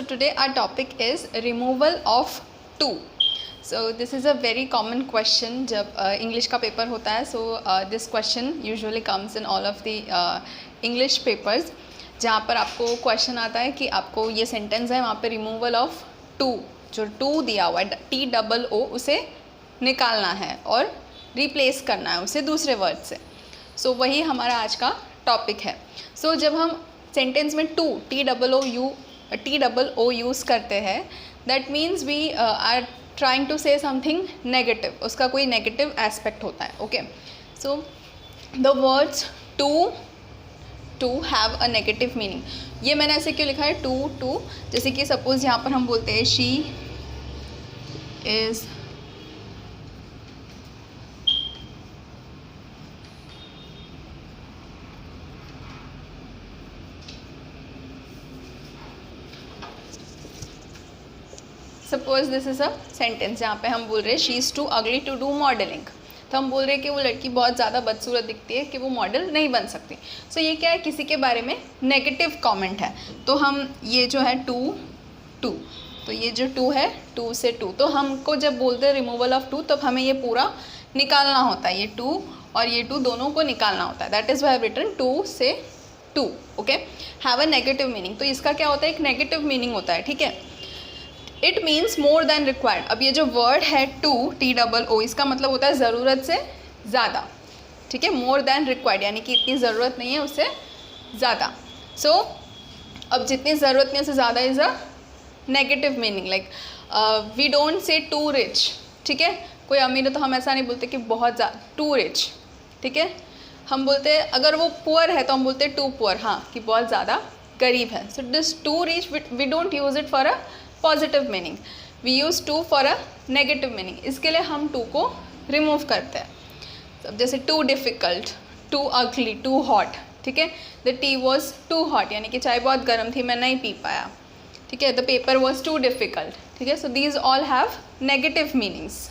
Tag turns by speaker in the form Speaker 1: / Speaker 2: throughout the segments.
Speaker 1: today our topic is removal of to. So this is a very common question जब English का paper होता है. So this question usually comes in all of the English papers, जहाँ पर आपको question आता है कि आपको ये सेंटेंस है, वहाँ पे रिमूवल ऑफ टू, जो टू दिया हुआ है TOO, उसे निकालना है और रिप्लेस करना है उसे दूसरे वर्ड से. सो वही हमारा आज का टॉपिक है. सो जब हम सेंटेंस में टू TOO यूज़ करते हैं, that means we are trying to say something negative, उसका कोई नेगेटिव एस्पेक्ट होता है. Okay, so the words to have a negative meaning. ये मैंने ऐसे क्यों लिखा है टू, जैसे कि सपोज यहाँ पर हम बोलते हैं she is suppose this is a sentence जहाँ पे हम बोल रहे हैं she is to ugly to do modelling. तो हम बोल रहे हैं कि वो लड़की बहुत ज़्यादा बदसूरत दिखती है कि वो मॉडल नहीं बन सकती. सो ये क्या है, किसी के बारे में नेगेटिव कमेंट है. तो हम ये जो है टू, तो ये जो टू है, टू से टू, तो हमको जब बोलते हैं रिमूवल ऑफ टू, तब हमें ये पूरा निकालना होता है. ये टू और ये टू दोनों को निकालना होता है. That is why have written to से too. Okay, have a negative meaning. तो इसका क्या होता है, एक नेगेटिव मीनिंग होता है. ठीक है, it means more than required. अब ये जो वर्ड है टू TOO, इसका मतलब होता है ज़रूरत से ज़्यादा. ठीक है, मोर देन रिक्वायर्ड यानी कि इतनी ज़रूरत नहीं है, उससे ज़्यादा. सो अब जितनी ज़रूरत नहीं है उससे ज़्यादा is a negative meaning. Like we don't say too rich. ठीक है, कोई अमीर है तो हम ऐसा नहीं बोलते कि बहुत ज़्यादा टू रिच. ठीक है, हम बोलते हैं अगर वो पुअर है तो हम बोलते हैं टू पुअर, हाँ, कि बहुत ज़्यादा गरीब है. So this too rich we don't use it for a positive meaning, we use too for a negative meaning. इसके लिए हम टू को रिमूव करते हैं. अब जैसे too difficult, too ugly, too hot. ठीक है, the tea was too hot यानी कि चाय बहुत गर्म थी, मैं नहीं पी पाया. ठीक है, the paper was too difficult. ठीक है, so these all have negative meanings.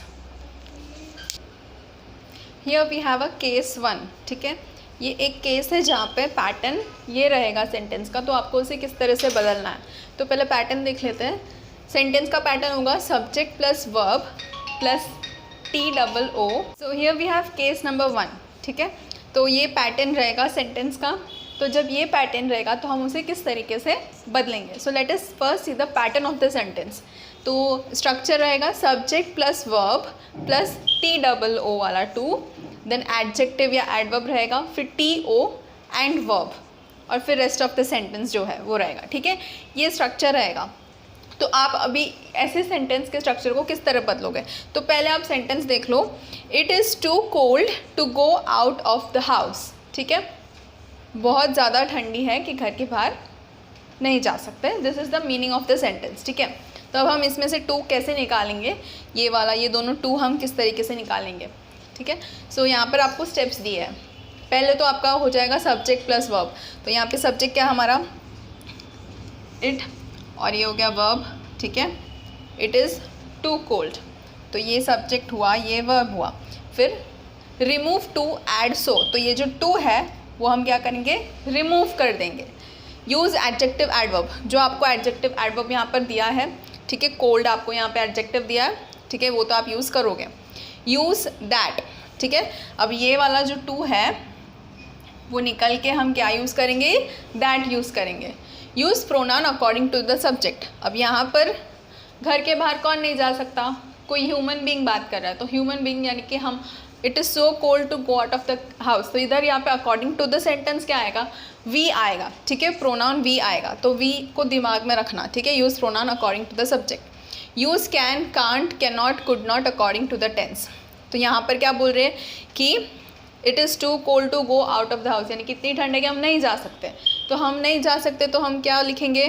Speaker 1: Here we have a case 1. ठीक है, ये एक केस है जहाँ पे पैटर्न ये रहेगा सेंटेंस का, तो आपको उसे किस तरह से बदलना है. तो पहले पैटर्न देख लेते हैं. सेंटेंस का पैटर्न होगा subject plus verb plus TOO. So here we have case number 1. ठीक है, तो ये पैटर्न रहेगा सेंटेंस का. तो जब ये पैटर्न रहेगा तो हम उसे किस तरीके से बदलेंगे. So let us first see the pattern of the sentence. तो स्ट्रक्चर रहेगा subject plus verb plus TOO वाला टू, देन एडजेक्टिव या एडवर्ब रहेगा, फिर TO एंड वर्ब, और फिर रेस्ट ऑफ द सेंटेंस जो है वो रहेगा. ठीक है, ये स्ट्रक्चर रहेगा. तो आप अभी ऐसे सेंटेंस के स्ट्रक्चर को किस तरह बदलोगे. तो पहले आप सेंटेंस देख लो. It is too cold to go out of the house. ठीक है, बहुत ज़्यादा ठंडी है कि घर के बाहर नहीं जा सकते. This is the meaning of the sentence. ठीक है, तो अब हम इसमें से टू कैसे निकालेंगे, ये वाला, ये दोनों टू हम किस तरीके से निकालेंगे. ठीक है, सो यहाँ पर आपको स्टेप्स दिए हैं. पहले तो आपका हो जाएगा सब्जेक्ट प्लस वर्ब. तो यहाँ पे सब्जेक्ट क्या हमारा इट, और ये हो गया वर्ब. ठीक है, इट इज़ टू कोल्ड, तो ये सब्जेक्ट हुआ, ये वर्ब हुआ. फिर रिमूव टू एड सो, तो ये जो टू है वो हम क्या करेंगे, रिमूव कर देंगे. यूज़ एडजेक्टिव एडवर्ब, जो आपको एडजेक्टिव एडवर्ब यहाँ पर दिया है. ठीक है, कोल्ड आपको यहाँ पे एडजेक्टिव दिया है. ठीक है, वो तो आप यूज़ करोगे. Use that. ठीक है, अब ये वाला जो टू है वो निकल के हम क्या यूज़ करेंगे, दैट यूज़ करेंगे. Use pronoun according to the subject. अब यहाँ पर घर के बाहर कौन नहीं जा सकता, कोई ह्यूमन बीइंग बात कर रहा है. तो ह्यूमन बीइंग यानी कि हम, it is so cold to go out of the house. तो इधर यहाँ पे अकॉर्डिंग टू द सेंटेंस क्या आएगा, वी आएगा. ठीक है, प्रोनाउन वी आएगा, तो वी को दिमाग में रखना. ठीक है, use pronoun according to the subject. Use can, can't, can not, could not according to the tense. तो यहाँ पर क्या बोल रहे हैं कि it is too cold to go out of the house, यानी कितनी ठंड है कि हम नहीं जा सकते. तो हम नहीं जा सकते तो हम क्या लिखेंगे,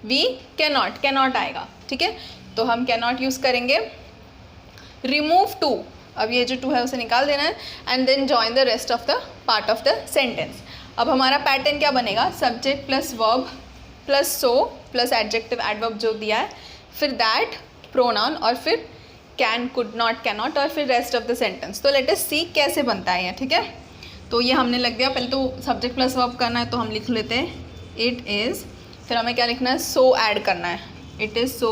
Speaker 1: वी कैनॉट, कैनॉट आएगा. ठीक है, तो हम कैनॉट यूज़ करेंगे. रिमूव टू, अब ये जो टू है उसे निकाल देना है. And then join the rest of the part of the sentence. अब हमारा पैटर्न क्या बनेगा, subject plus verb plus so plus adjective adverb जो दिया है, फिर दैट, प्रोनाउन, और फिर कैन, कुड नॉट, कैनॉट, और फिर रेस्ट ऑफ द सेंटेंस. तो लेट अस सी कैसे बनता है ये. ठीक है, तो ये हमने लग दिया. पहले तो सब्जेक्ट प्लस वर्ब करना है, तो हम लिख लेते हैं इट इज़ फिर हमें क्या लिखना है, सो ऐड करना है, इट इज़ सो।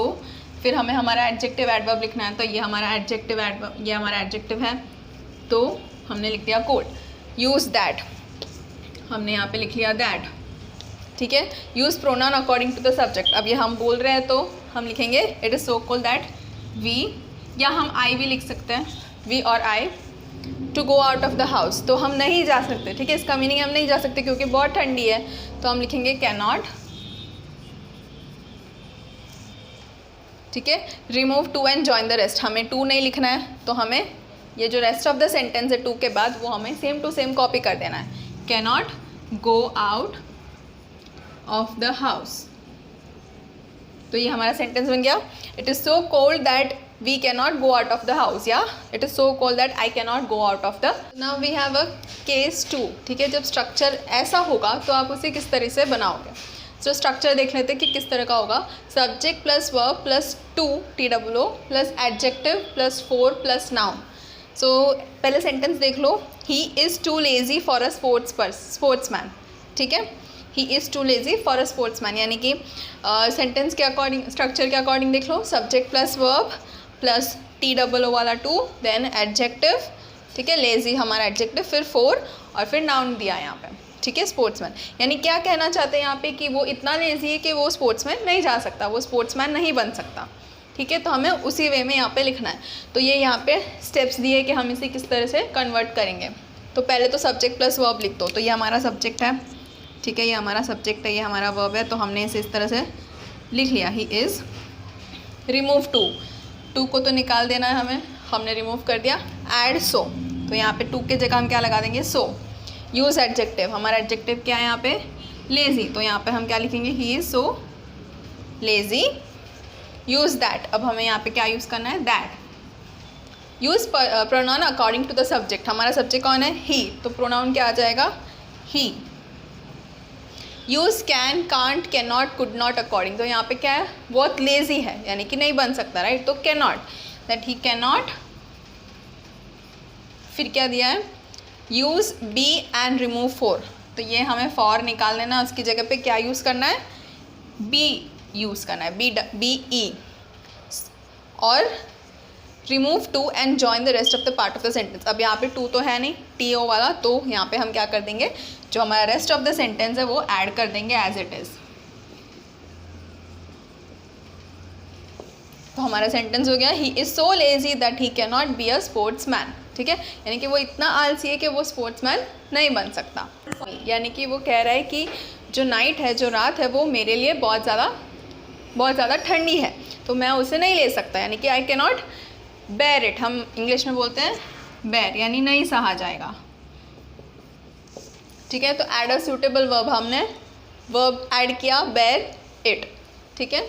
Speaker 1: फिर हमें हमारा एडजेक्टिव एडवर्ब लिखना है, तो ये हमारा एडजेक्टिव एडवर्ब, ये हमारा एडजेक्टिव है, तो हमने लिख दिया कोल्ड। यूज़ दैट, हमने यहाँ पे लिख लिया दैट, ठीक है। Use pronoun according to the subject, अब ये हम बोल रहे हैं तो हम लिखेंगे it is so cold that we, या हम आई भी लिख सकते हैं, वी और I, to go out of the house, तो हम नहीं जा सकते, ठीक है। इसका मीनिंग हम नहीं जा सकते क्योंकि बहुत ठंडी है, तो हम लिखेंगे कैन नॉट, ठीक है। Remove too and join the rest, हमें टू नहीं लिखना है, तो हमें ये जो रेस्ट ऑफ द सेंटेंस है टू के बाद वो हमें सेम टू सेम कॉपी कर देना है, can not go out of the house. तो ये हमारा सेंटेंस बन गया, it is so cold that we can not go out of the house, या it is so cold that I can not go out of the. Now we have a case 2, ठीक है। जब structure ऐसा होगा तो आप उसे किस तरह से बनाओगे, तो स्ट्रक्चर देख लेते हैं कि किस तरह का होगा। Subject plus verb plus 2 TWO plus adjective plus 4 plus noun. So पहले सेंटेंस देख लो, he is too lazy for a sportsman, ठीक है। He is too lazy for a sportsman, यानी कि सेंटेंस के अकॉर्डिंग, स्ट्रक्चर के अकॉर्डिंग देख लो, subject plus verb plus TWO वाला 2, देन एडजेक्टिव, ठीक है, लेज़ी हमारा एडजेक्टिव, फिर 4 और फिर नाउन दिया यहाँ पे, ठीक है, स्पोर्ट्समैन। यानी क्या कहना चाहते हैं यहाँ पे कि वो इतना लेज़ी है कि वो स्पोर्ट्समैन नहीं जा सकता, वो स्पोर्ट्समैन नहीं बन सकता, ठीक है। तो हमें उसी वे में यहाँ पे लिखना है। तो ये यहाँ पे स्टेप्स दिए कि हम इसे किस तरह से कन्वर्ट करेंगे। तो पहले तो सब्जेक्ट प्लस वर्ब लिख दो, तो ये हमारा सब्जेक्ट है, ठीक है, ये हमारा सब्जेक्ट है, ये हमारा वर्ब है, तो हमने इसे इस तरह से लिख लिया, ही इज़। रिमूव टू को तो निकाल देना है हमें, हमने रिमूव कर दिया। ऐड सो, तो यहाँ पे टू के जगह हम क्या लगा देंगे, सो। यूज़ एडजेक्टिव, हमारा एडजेक्टिव क्या है यहाँ पे, लेज़ी, तो यहाँ पे हम क्या लिखेंगे, he is so lazy. Use that, अब हमें यहाँ पे क्या यूज़ करना है, that. Use pronoun according to the subject, हमारा सब्जेक्ट कौन है, ही, तो प्रोनाउन क्या आ जाएगा, he. Use can, can't, can not, could not according, तो यहाँ पे क्या है, बहुत लेज़ी है, यानी कि नहीं बन सकता, राइट, तो can not, that he can not. फिर क्या दिया है, यूज़ बी एंड रिमूव 4, तो ये हमें फॉर निकाल लेना, उसकी जगह पे क्या यूज़ करना है, बी यूज़ करना है, BE, और remove too and join the rest of the part of the sentence. अब यहाँ पे टू तो है नहीं, TO वाला, तो यहाँ पे हम क्या कर देंगे, जो हमारा रेस्ट ऑफ द सेंटेंस है वो ऐड कर देंगे एज इट इज़। तो हमारा सेंटेंस हो गया, ही is so lazy that he can not be a sportsman, ठीक है, यानी कि वो इतना आलसी है कि वो स्पोर्ट्समैन नहीं बन सकता। यानी कि वो कह रहा है कि जो नाइट है, जो रात है, वो मेरे लिए बहुत ज़्यादा ठंडी है, तो मैं उसे नहीं ले सकता, यानी कि I can not bear it, हम इंग्लिश में बोलते हैं बेयर, यानी नहीं सहा जाएगा, ठीक है। तो ऐड अ सूटेबल वर्ब, हमने वर्ब ऐड किया, बेयर इट, ठीक है।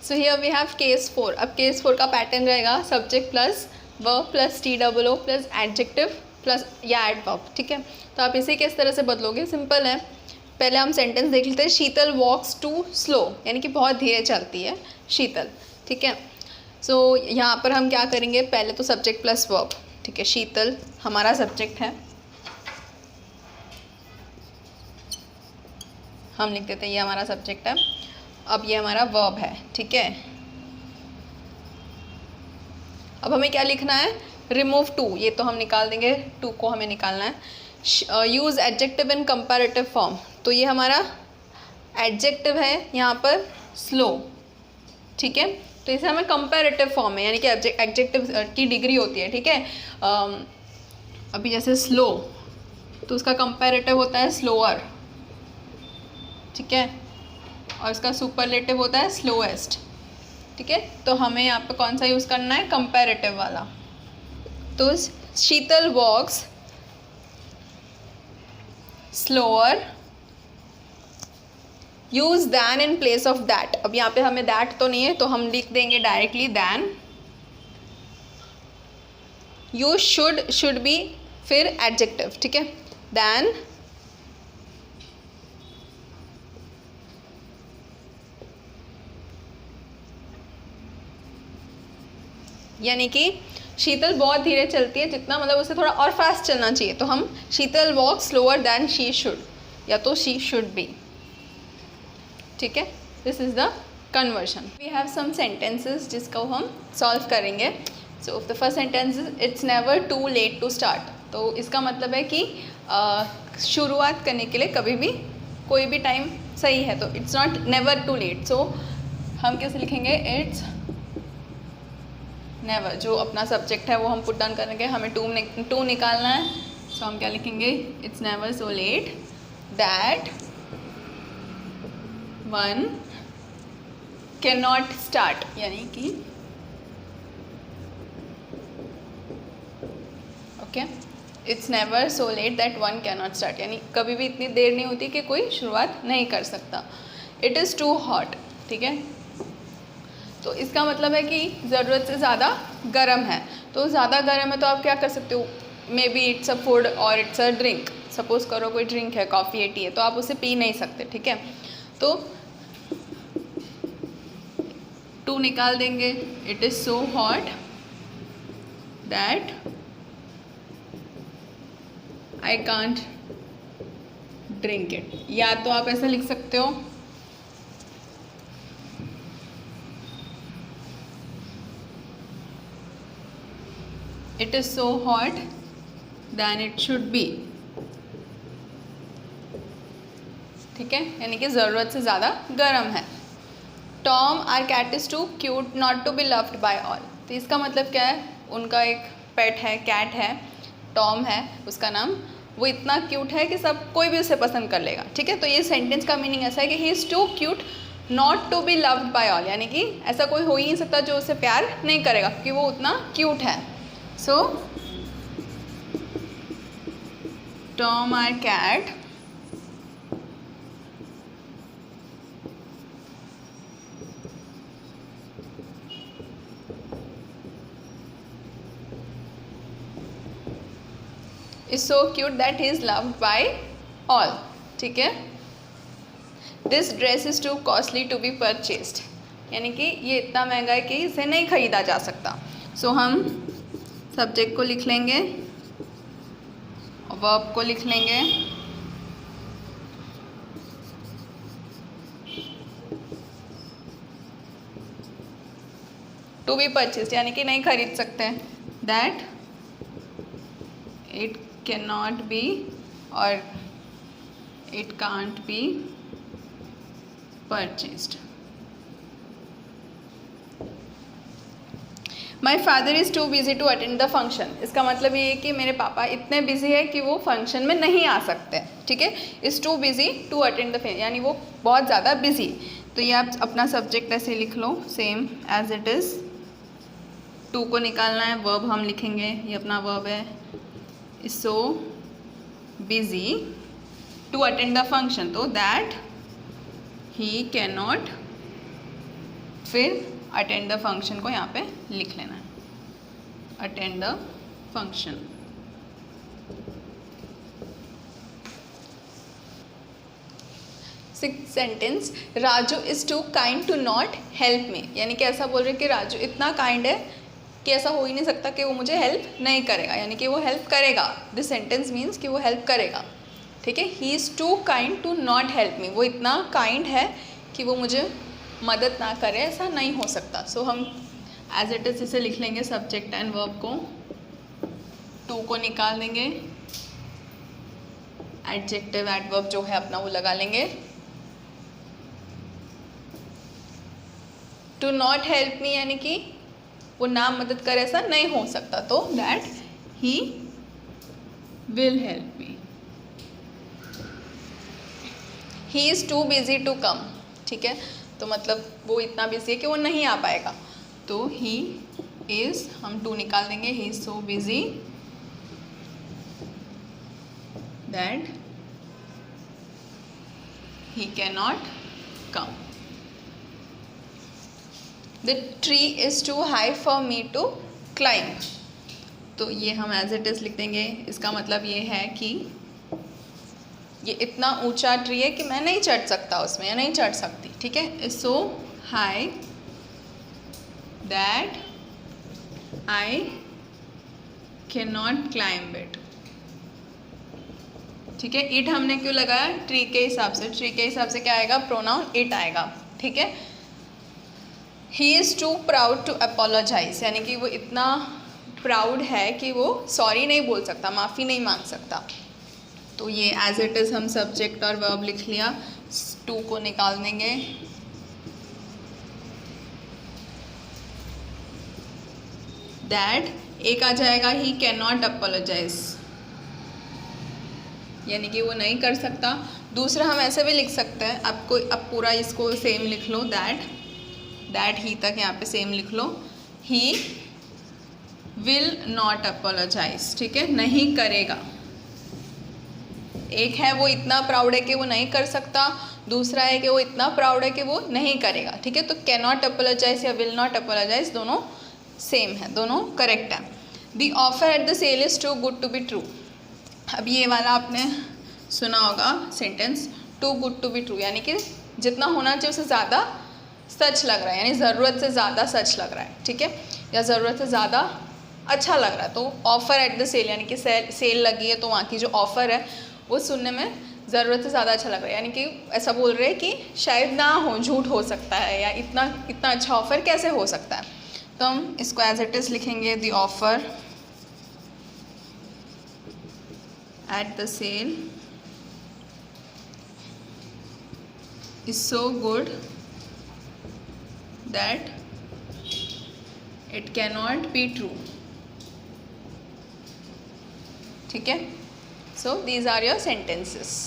Speaker 1: So here we have case 4। अब केस 4 का पैटर्न रहेगा, subject plus verb plus TWO plus adjective plus या एडवर्ब, ठीक है। तो आप इसे किस तरह से बदलोगे, सिंपल है। पहले हम सेंटेंस देख लेते हैं, शीतल वॉक्स टू स्लो, यानी कि बहुत धीरे चलती है शीतल, ठीक है। सो यहाँ पर हम क्या करेंगे, पहले तो सब्जेक्ट प्लस वर्ब, ठीक है, शीतल हमारा सब्जेक्ट है, हम लिख देते हैं ये हमारा सब्जेक्ट है। अब ये हमारा वर्ब है, ठीक है। अब हमें क्या लिखना है, रिमूव टू, ये तो हम निकाल देंगे, टू को हमें निकालना है। यूज़ एडजेक्टिव इन कंपैरेटिव फॉर्म, तो ये हमारा एडजेक्टिव है यहाँ पर स्लो, ठीक है। तो इसे हमें कंपैरेटिव फॉर्म में, यानी कि एडजेक्टिव की डिग्री होती है, ठीक है। अभी जैसे स्लो, तो उसका कंपैरेटिव होता है स्लोअर, ठीक है, और इसका सुपरलेटिव होता है स्लोएस्ट, ठीक है। तो हमें यहाँ पे कौन सा यूज़ करना है, कंपैरेटिव वाला। तो Sheetal walks slower, use than in place of that. अब यहाँ पे हमें दैट तो नहीं है, तो हम लिख देंगे directly than. You should be, फिर एडजेक्टिव, ठीक है, दैन यानी कि शीतल बहुत धीरे चलती है, जितना मतलब उसे थोड़ा और फास्ट चलना चाहिए, तो हम Sheetal walk slower than she should, या तो शी शुड बी। ठीक है, this is the conversion. We have some sentences जिसको हम सॉल्व करेंगे। So the first sentence is it's never too late to start. तो इसका मतलब है कि शुरुआत करने के लिए कभी भी कोई भी टाइम सही है, तो it's not never too late. So हम कैसे लिखेंगे, इट्स नेवर, जो अपना सब्जेक्ट है वो हम पुट डाउन करेंगे, हमें टू निकालना है। सो हम क्या लिखेंगे, it's never so let that one can not start, यानी कि okay, it's never so let that one can not start, यानी कभी भी इतनी देर नहीं होती कि कोई शुरुआत नहीं कर सकता। इट इज़ टू हॉट, ठीक है, तो इसका मतलब है कि ज़रूरत से ज़्यादा गर्म है। तो ज़्यादा गर्म है तो आप क्या कर सकते हो, may be it's a food और इट्स अ ड्रिंक। सपोज़ करो कोई ड्रिंक है, कॉफ़ी या टी है, तो आप उसे पी नहीं सकते, ठीक है, तो टू निकाल देंगे, it is so hot that I can't drink it. या तो आप ऐसा लिख सकते हो, it is so hot than it should be. ठीक है, यानी कि ज़रूरत से ज़्यादा गर्म है। Tom our cat is too cute not to be loved by all. तो इसका मतलब क्या है, उनका एक पेट है, कैट है, टॉम है उसका नाम, वो इतना क्यूट है कि सब कोई भी उसे पसंद कर लेगा। ठीक है, तो ये सेंटेंस का मीनिंग ऐसा है कि he is too cute not to be loved by all, यानी कि ऐसा कोई हो ही नहीं सकता जो उसे प्यार नहीं करेगा क्योंकि वो उतना क्यूट है। So, Tom our cat is so cute that he is loved by all। ठीक है, This dress is too costly to be purchased, यानी कि ये इतना महंगा है कि इसे नहीं खरीदा जा सकता। So हम सब्जेक्ट को लिख लेंगे और वर्ब को लिख लेंगे। टू बी परचेस्ड यानी कि नहीं खरीद सकते, that it can not be और it can't be purchased. My father is too busy to attend the function. इसका मतलब ये है कि मेरे पापा इतने बिजी है कि वो फंक्शन में नहीं आ सकते। ठीक है, is too busy to attend the, यानी वो बहुत ज़्यादा बिजी। तो ये आप अपना सब्जेक्ट ऐसे लिख लो, same as it is. Too को निकालना है, वर्ब हम लिखेंगे, ये अपना वर्ब है, is so busy to attend the function, तो दैट ही कैन नॉट, फिर अटेंड द फंक्शन को यहाँ पे लिख लेना है, attend the function. Six sentence, Raju is too kind to not help me, यानी कि ऐसा बोल रहे कि राजू इतना काइंड है कि ऐसा हो ही नहीं सकता कि वो मुझे हेल्प नहीं करेगा, यानी कि वो हेल्प करेगा। दिस सेंटेंस मीन्स कि वो हेल्प करेगा। ठीक है, he is too kind to not help me, वो इतना काइंड है कि वो मुझे मदद ना करे, ऐसा नहीं हो सकता। सो हम एज इट इज़ इसे लिख लेंगे, सब्जेक्ट एंड वर्ब को, टू को निकाल देंगे, एडजेक्टिव एडवर्ब जो है अपना वो लगा लेंगे। टू नॉट हेल्प मी यानी कि वो ना मदद करे, ऐसा नहीं हो सकता, तो that he will help me. He is too busy to come. ठीक है, तो मतलब वो इतना बिजी है कि वो नहीं आ पाएगा, तो ही इज़, हम टू निकाल देंगे, he is so busy that he can not come. The tree is too high for me to climb, तो ये हम एज इट इज़ लिख देंगे। इसका मतलब ये है कि ये इतना ऊंचा ट्री है कि मैं नहीं चढ़ सकता उसमें, या नहीं चढ़ सकती। ठीक है, is so high that I can not climb it. ठीक है। इट हमने क्यों लगाया? ट्री के हिसाब से। ट्री के हिसाब से क्या आएगा? प्रोनाउन इट आएगा। ठीक है। He is too proud to apologize, यानी कि वो इतना प्राउड है कि वो सॉरी नहीं बोल सकता, माफ़ी नहीं मांग सकता। तो ये एज इट इज़ हम सब्जेक्ट और वर्ब लिख लिया। टू को निकाल देंगे। दैट एक आ जाएगा ही कैन नॉट अपोलोजाइज, यानी कि वो नहीं कर सकता। दूसरा हम ऐसे भी लिख सकते हैं, आपको अब पूरा इसको सेम लिख लो। दैट ही तक यहाँ पे सेम लिख लो। ही विल नॉट अपोलोजाइज, ठीक है, नहीं करेगा। एक है वो इतना प्राउड है कि वो नहीं कर सकता, दूसरा है कि वो इतना प्राउड है कि वो नहीं करेगा। ठीक है। तो कैन नॉट अपोलोजाइज या विल नॉट अपोलोजाइज दोनों सेम है, दोनों करेक्ट है। The offer at the sale is too good to be true. अब ये वाला आपने सुना होगा sentence, too good to be true, यानी कि जितना होना चाहिए उससे ज़्यादा सच लग रहा है, यानी ज़रूरत से ज़्यादा सच लग रहा है। ठीक है, या ज़रूरत से ज़्यादा अच्छा लग रहा है। तो ऑफ़र एट द सेल, यानी कि सेल लगी है तो वहाँ की जो ऑफ़र है वो सुनने में ज़रूरत से ज़्यादा अच्छा लग रहा है, यानी कि ऐसा बोल रहे हैं कि शायद ना हो, झूठ हो सकता है, या इतना अच्छा ऑफ़र कैसे हो सकता है। तो हम इसको एज इट इज़ लिखेंगे, the offer at the sale is so good that it cannot be true. ठीक है, so these are your sentences.